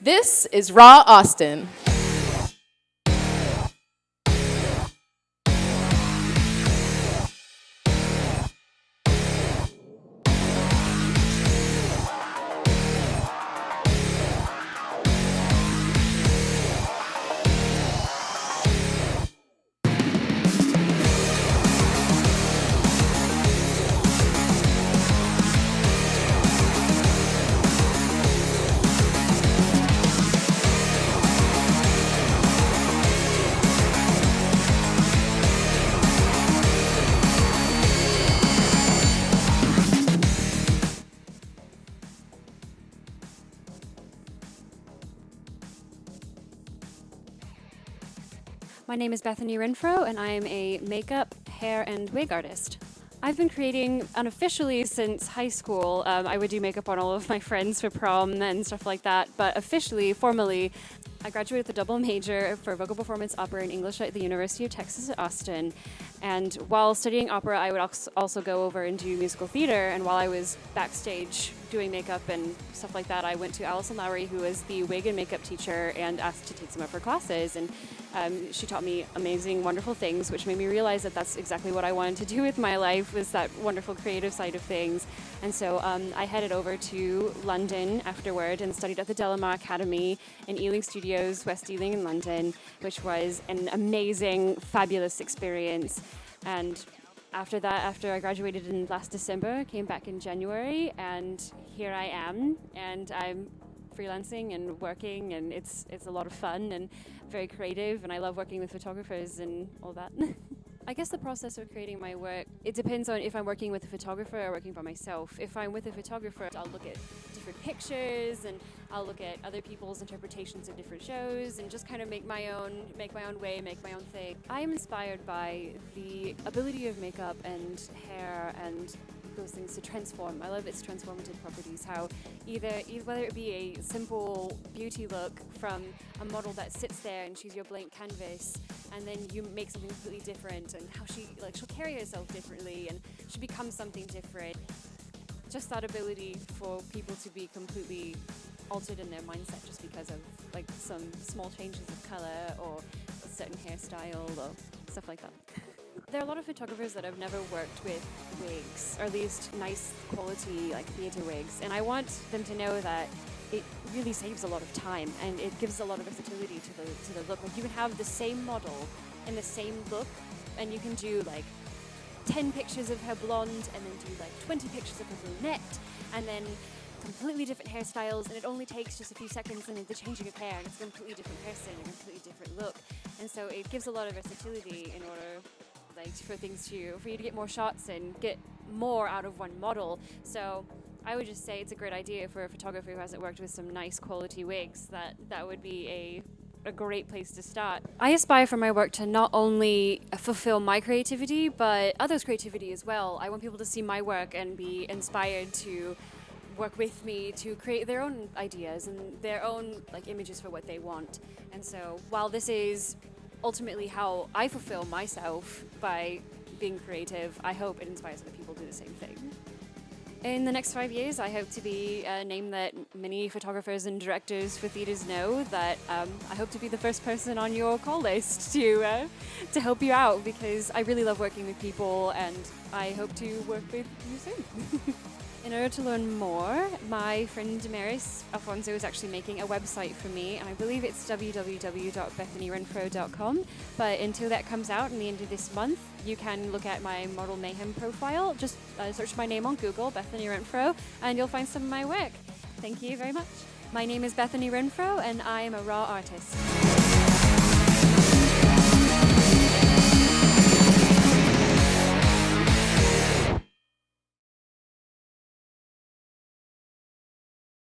This is Raw Austin. My name is Bethany Renfro, and I am a makeup, hair, and wig artist. I've been creating unofficially since high school. I would do makeup on all of my friends for prom and stuff like that, but officially, formally, I graduated with a double major for vocal performance, opera, and English at the University of Texas at Austin. And while studying opera, I would also go over and do musical theater. And while I was backstage doing makeup and stuff like that, I went to Allison Lowry, who is the wig and makeup teacher, and asked to take some of her classes. And she taught me amazing, wonderful things, which made me realize that that's exactly what I wanted to do with my life, was that wonderful creative side of things. And so I headed over to London afterward and studied at the Delamar Academy in Ealing Studios, West Ealing in London, which was an amazing, fabulous experience. And after that, after I graduated in last December, I came back in January, and here I am, and I'm freelancing and working, and it's a lot of fun and very creative, and I love working with photographers and all that. I guess the process of creating my work, it depends on if I'm working with a photographer or working by myself. If I'm with a photographer, I'll look at different pictures, and I'll look at other people's interpretations of different shows, and just kind of make my own way, make my own thing. I am inspired by the ability of makeup and hair and those things to transform. I love its transformative properties, how either whether it be a simple beauty look from a model that sits there and she's your blank canvas, and then you make something completely different, and how she'll carry herself differently and she becomes something different. Just that ability for people to be completely altered in their mindset just because of like some small changes of color or a certain hairstyle or stuff like that. There are a lot of photographers that have never worked with wigs, or at least nice quality like theater wigs, and I want them to know that it really saves a lot of time and it gives a lot of versatility to the look. Like you can have the same model in the same look, and you can do like 10 pictures of her blonde and then do like 20 pictures of her brunette, and then completely different hairstyles, and it only takes just a few seconds and the changing of hair, and it's a completely different person, a completely different look. And so it gives a lot of versatility in order for you to get more shots and get more out of one model. So I would just say it's a great idea for a photographer who hasn't worked with some nice quality wigs, that would be a great place to start. I aspire for my work to not only fulfill my creativity, but others' creativity as well. I want people to see my work and be inspired to work with me to create their own ideas and their own like images for what they want. And so while this is ultimately how I fulfill myself by being creative, I hope it inspires other people to do the same thing. In the next 5 years, I hope to be a name that many photographers and directors for theaters know, that I hope to be the first person on your call list to help you out, because I really love working with people and I hope to work with you soon. In order to learn more, my friend Damaris Alfonso is actually making a website for me, and I believe it's www.bethanyrenfro.com. But until that comes out in the end of this month, you can look at my Model Mayhem profile. Just search my name on Google, Bethany Renfro, and you'll find some of my work. Thank you very much. My name is Bethany Renfro, and I am a raw artist.